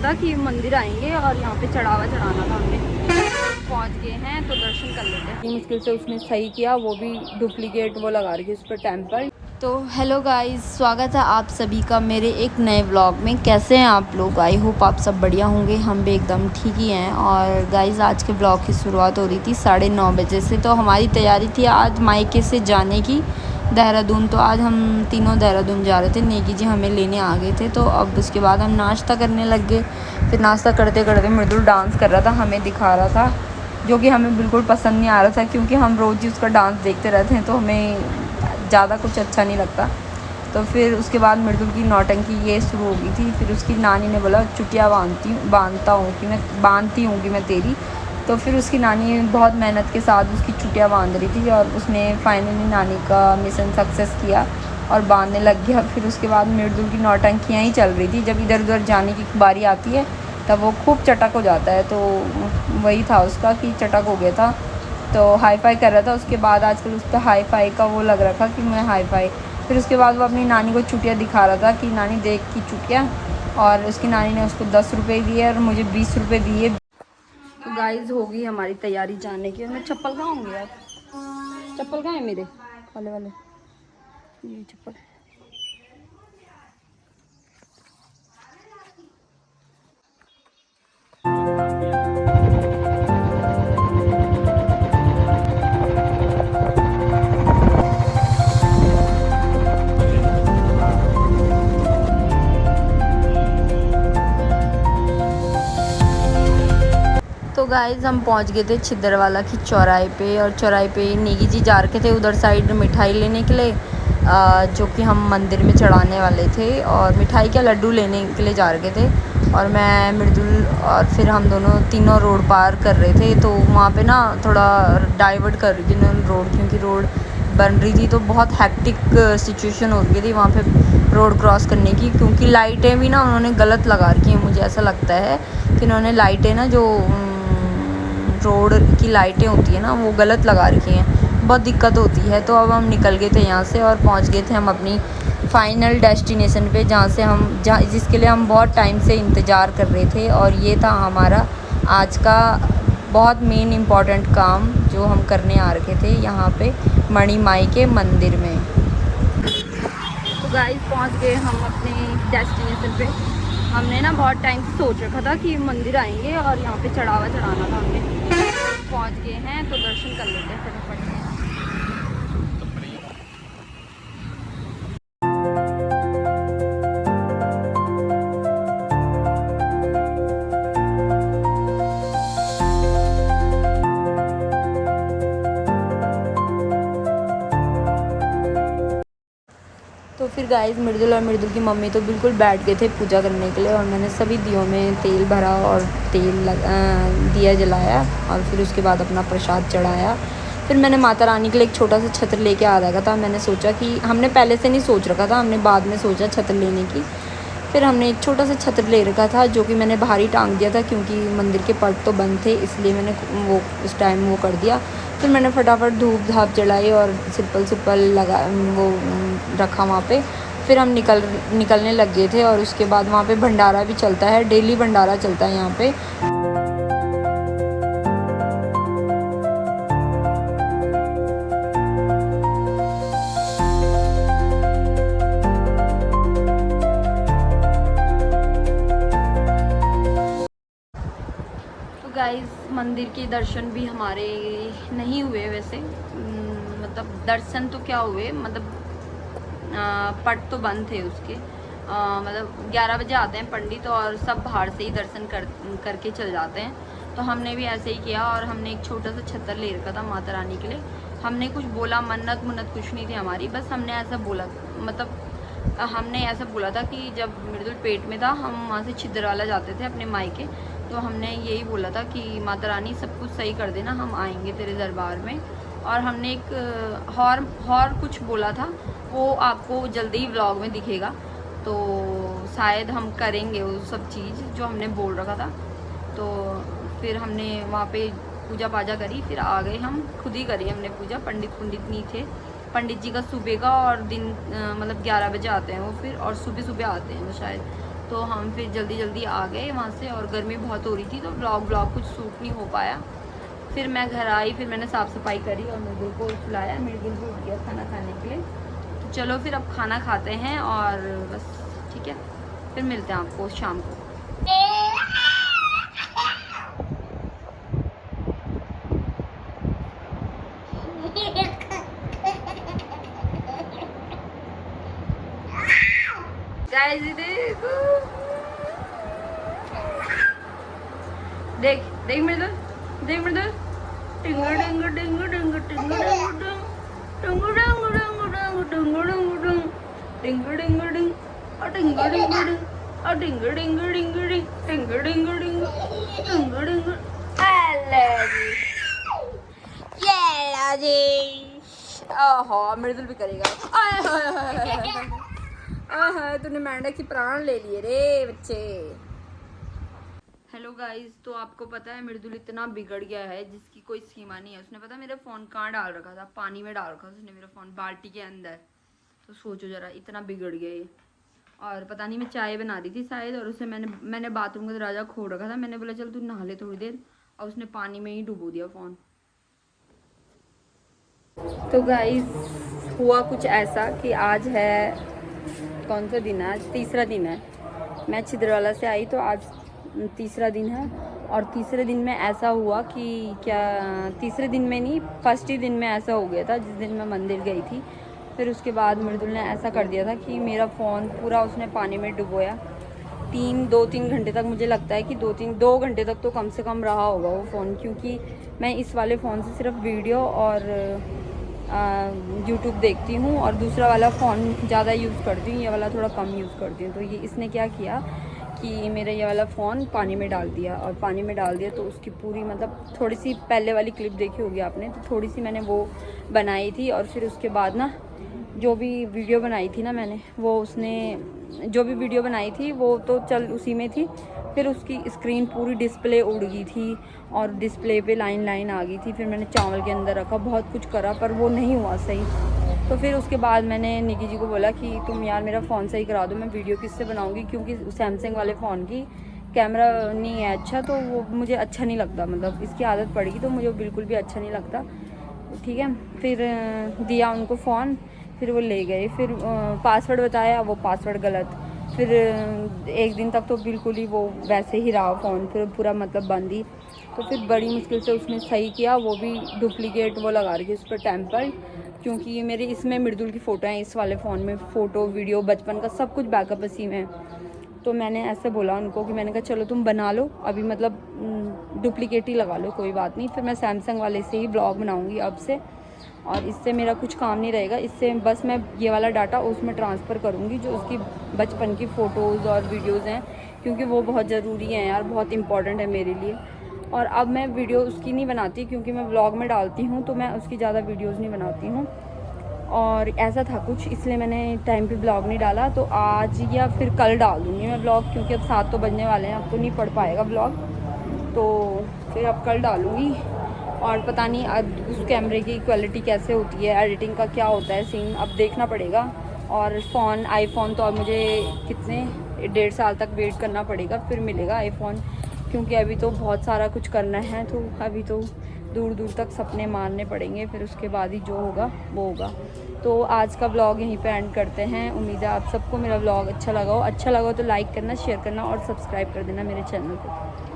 था कि मंदिर आएंगे और यहाँ पे चढ़ावा चढ़ाना था हमने। पहुँच गए हैं तो दर्शन कर लेते हैं। मुश्किल से उसने सही किया, वो भी डुप्लीकेट वो लगा रही है उस पर टेम्पर। तो हेलो गाइस, स्वागत है आप सभी का मेरे एक नए व्लॉग में। कैसे हैं आप लोग? आई होप आप सब बढ़िया होंगे। हम भी एकदम ठीक ही हैं। और गाइस आज के व्लॉग की शुरुआत हो रही थी 9:30 बजे से। तो हमारी तैयारी थी आज मायके से जाने की देहरादून। तो आज हम तीनों देहरादून जा रहे थे, नेगी जी हमें लेने आ गए थे। तो अब उसके बाद हम नाश्ता करने लग गए। फिर नाश्ता करते करते मृदुल डांस कर रहा था, हमें दिखा रहा था, जो कि हमें बिल्कुल पसंद नहीं आ रहा था क्योंकि हम रोज़ ही उसका डांस देखते रहते हैं तो हमें ज़्यादा कुछ अच्छा नहीं लगता। तो फिर उसके बाद मृदुल की नौटंकी ये शुरू हो गई थी। फिर उसकी नानी ने बोला चुटिया बांधती हूँ कि मैं तेरी। तो फिर उसकी नानी बहुत मेहनत के साथ उसकी चुटिया बांध रही थी और उसने फाइनली नानी का मिशन सक्सेस किया और बांधने लग गया। फिर उसके बाद मृदुल की नौटंकियाँ ही चल रही थी। जब इधर उधर जाने की बारी आती है तब वो खूब चटक हो जाता है। तो वही था उसका कि चटक हो गया था, तो हाई फाई कर रहा था। उसके बाद आजकल उस पर हाई फाई का वो लग रहा था कि मैं हाई फाई। फिर उसके बाद वो अपनी नानी को चुटिया दिखा रहा था कि नानी देख की चुटिया। और उसकी नानी ने उसको 10 रुपये दिए और मुझे 20 रुपये दिए। तो गाइस हो गई हमारी तैयारी जाने की। और मैं चप्पल कहाँ होंगी यार, चप्पल कहाँ है मेरे वाले वाले, ये चप्पल। तो गाइस हम पहुंच गए थे छिदरवाला की चौराहे पे। और चौराहे पे नेगी जी जा रखे थे उधर साइड मिठाई लेने के लिए, जो कि हम मंदिर में चढ़ाने वाले थे। और मिठाई क्या, लड्डू लेने के लिए जा रखे थे। और मैं मृदुल और फिर हम दोनों तीनों रोड पार कर रहे थे। तो वहाँ पे ना थोड़ा डाइवर्ट कर रही थी उन्होंने रोड, क्योंकि रोड बन रही थी तो बहुत हैक्टिक सिचुएशन हो गई थी वहाँ पे रोड क्रॉस करने की। क्योंकि लाइटें भी ना उन्होंने गलत लगा रखी हैं। मुझे ऐसा लगता है कि उन्होंने लाइटें ना, जो रोड की लाइटें होती है ना, वो गलत लगा रखी हैं, बहुत दिक्कत होती है। तो अब हम निकल गए थे यहाँ से और पहुँच गए थे हम अपनी फ़ाइनल डेस्टिनेशन पे, जहाँ जिसके लिए हम बहुत टाइम से इंतज़ार कर रहे थे। और ये था हमारा आज का बहुत मेन इम्पॉर्टेंट काम जो हम करने आ रखे थे यहाँ पे मणि माई के मंदिर में। तो गाइस पहुँच गए हम अपने डेस्टिनेशन पे। हमने ना बहुत टाइम से सोच रखा था कि मंदिर आएंगे और यहाँ पे चढ़ावा चढ़ाना था हमने। पहुँच गए हैं तो दर्शन कर लेते हैं फटाफट से। तो फिर गाइस मृदुल और मृदुल की मम्मी तो बिल्कुल बैठ गए थे पूजा करने के लिए। और मैंने सभी दियों में तेल भरा और दिया जलाया और फिर उसके बाद अपना प्रसाद चढ़ाया। फिर मैंने माता रानी के लिए एक छोटा सा छत्र लेके आ रखा था। मैंने सोचा कि हमने पहले से नहीं सोच रखा था, हमने बाद में सोचा छत्र लेने की। फिर हमने एक छोटा सा छत्र ले रखा था जो कि मैंने बाहर ही टांग दिया था, क्योंकि मंदिर के पट तो बंद थे, इसलिए मैंने वो उस टाइम वो कर दिया। फिर मैंने फटाफट धूप धाप जलाई और सिंपल लगा वो रखा वहाँ पे। फिर हम निकलने लग गए थे। और उसके बाद वहाँ पे भंडारा भी चलता है, डेली भंडारा चलता है यहाँ पे। तो गाइस मंदिर के दर्शन भी हमारे नहीं हुए वैसे, मतलब दर्शन तो क्या हुए, मतलब पट तो बंद थे उसके। मतलब 11 बजे आते हैं पंडित और सब बाहर से ही दर्शन करके चल जाते हैं। तो हमने भी ऐसे ही किया और हमने एक छोटा सा छत्तर ले रखा था माता रानी के लिए। हमने कुछ बोला, मन्नत मुन्नत कुछ नहीं थी हमारी, बस हमने ऐसा बोला, मतलब हमने ऐसा बोला था कि जब मृदुल पेट में था हम वहाँ से छिदरवाला जाते थे अपने मायके। तो हमने यही बोला था कि माता रानी सब कुछ सही कर देना, हम आएंगे तेरे दरबार में। और हमने एक हॉर कुछ बोला था, वो आपको जल्दी ही व्लॉग में दिखेगा। तो शायद हम करेंगे वो सब चीज़ जो हमने बोल रखा था। तो फिर हमने वहाँ पे पूजा पाजा करी, फिर आ गए। हम खुद ही करी हमने पूजा, पंडित नहीं थे। पंडित जी का सुबह का और दिन मतलब 11 बजे आते हैं वो फिर, और सुबह सुबह आते हैं वो शायद। तो हम फिर जल्दी जल्दी आ गए वहाँ से, और गर्मी बहुत हो रही थी तो ब्लॉग कुछ शूट नहीं हो पाया। फिर मैं घर आई, फिर मैंने साफ़ सफाई करी और मृदुल को सुलाया। मृदुल भी उठ गया खाना खाने के लिए। तो चलो फिर अब खाना खाते हैं और बस, ठीक है, फिर मिलते हैं आपको शाम को। गाइस देखो, देख देख मृदुल, देख मृदुल, टिंगु टिंगु टिंगु टिंगु टिंगु टिंगु टिंगु टिंगु टिंगु टिंगु टिंगु टिंगु टिंगु और टिंगु टिंगु टिंगु और टिंगु टिंगु टिंगु टिंगु टिंगु टिंगु टिंगु टिंगु। हेलो जी, ये लो जी। ओहो मृदुल भी करेगा। आय हाय हाय, तूने मेंढक की प्राण ले लिए रे बच्चे। हेलो गाइस, तो आपको पता है मृदुल इतना बिगड़ गया है जिसकी कोई सीमा नहीं है। उसने पता मेरा फ़ोन कहाँ डाल रखा था, पानी में डाल रखा था उसने मेरा फ़ोन, बाल्टी के अंदर। तो सोचो ज़रा, इतना बिगड़ गया ये। और पता नहीं मैं चाय बना रही थी शायद, और उसे मैंने बाथरूम का दरवाज़ा खोल रखा था। मैंने बोला चल तू नहा ले थोड़ी देर, और उसने पानी में ही डुबो दिया फ़ोन। तो गाइस हुआ कुछ ऐसा कि आज है, कौन सा दिन है आज, तीसरा दिन है। मैं छिंदवाड़ा से आई तो आज तीसरा दिन है। और तीसरे दिन में ऐसा हुआ कि क्या, तीसरे दिन में नहीं, फर्स्ट ही दिन में ऐसा हो गया था जिस दिन मैं मंदिर गई थी। फिर उसके बाद मृदुल ने ऐसा कर दिया था कि मेरा फ़ोन पूरा उसने पानी में डुबोया। 2-3 घंटे तक, मुझे लगता है कि 2 घंटे तक तो कम से कम रहा होगा वो फ़ोन, क्योंकि मैं इस वाले फ़ोन से सिर्फ वीडियो और यूट्यूब देखती हूँ, और दूसरा वाला फ़ोन ज़्यादा यूज़ करती हूँ, ये वाला थोड़ा कम यूज़ करती हूँ। तो ये इसने क्या किया कि मेरा ये वाला फ़ोन पानी में डाल दिया, और पानी में डाल दिया तो उसकी पूरी, मतलब थोड़ी सी पहले वाली क्लिप देखी होगी आपने, तो थोड़ी सी मैंने वो बनाई थी। और फिर उसके बाद ना जो भी वीडियो बनाई थी ना मैंने, वो उसने जो भी वीडियो बनाई थी वो तो चल उसी में थी। फिर उसकी स्क्रीन पूरी डिस्प्ले उड़ गई थी, और डिस्प्ले पे लाइन आ गई थी। फिर मैंने चावल के अंदर रखा, बहुत कुछ करा, पर वो नहीं हुआ सही। तो फिर उसके बाद मैंने निकी जी को बोला कि तुम यार मेरा फ़ोन सही करा दो, मैं वीडियो किससे बनाऊँगी, क्योंकि सैमसंग वाले फ़ोन की कैमरा नहीं है अच्छा, तो वो मुझे अच्छा नहीं लगता, मतलब इसकी आदत पड़ेगी तो मुझे बिल्कुल भी अच्छा नहीं लगता। ठीक है, फिर दिया उनको फ़ोन, फिर वो ले गए। फिर पासवर्ड बताया, वो पासवर्ड गलत। फिर 1 दिन तक तो बिल्कुल ही वो वैसे ही रहा फ़ोन, फिर पूरा मतलब बंद ही। तो फिर बड़ी मुश्किल से उसने सही किया, वो भी डुप्लीकेट वो लगा रही है उस पर, टेम्पर। क्योंकि ये मेरे इसमें मृदुल की फ़ोटो हैं, इस वाले फ़ोन में फ़ोटो वीडियो बचपन का सब कुछ बैकअप इसी में है। तो मैंने ऐसे बोला उनको कि मैंने कहा चलो तुम बना लो अभी, मतलब डुप्लीकेट ही लगा लो, कोई बात नहीं। फिर मैं सैमसंग वाले से ही ब्लॉग बनाऊँगी अब से, और इससे मेरा कुछ काम नहीं रहेगा। इससे बस मैं ये वाला डाटा उसमें ट्रांसफ़र करूँगी जो उसकी बचपन की फ़ोटोज़ और वीडियोज़ हैं, क्योंकि वो बहुत ज़रूरी हैं यार, बहुत इंपॉर्टेंट है मेरे लिए। और अब मैं वीडियो उसकी नहीं बनाती, क्योंकि मैं व्लॉग में डालती हूँ, तो मैं उसकी ज़्यादा वीडियोज़ नहीं बनाती हूँ। और ऐसा था कुछ, इसलिए मैंने टाइम पे ब्लॉग नहीं डाला। तो आज या फिर कल डाल दूँगी मैं ब्लॉग, क्योंकि अब 7 तो बजने वाले हैं, अब तो नहीं पढ़ पाएगा ब्लॉग, तो फिर अब कल डालूँगी। और पता नहीं अब उस कैमरे की क्वालिटी कैसे होती है, एडिटिंग का क्या होता है सीन, अब देखना पड़ेगा। और फ़ोन आईफ़ोन तो अब मुझे कितने 1.5 साल तक वेट करना पड़ेगा, फिर मिलेगा आईफ़ोन, क्योंकि अभी तो बहुत सारा कुछ करना है। तो अभी तो दूर दूर तक सपने मारने पड़ेंगे, फिर उसके बाद ही जो होगा वो होगा। तो आज का व्लॉग यहीं पे एंड करते हैं। उम्मीद है आप सबको मेरा व्लॉग अच्छा लगा हो तो लाइक करना, शेयर करना और सब्सक्राइब कर देना मेरे चैनल को।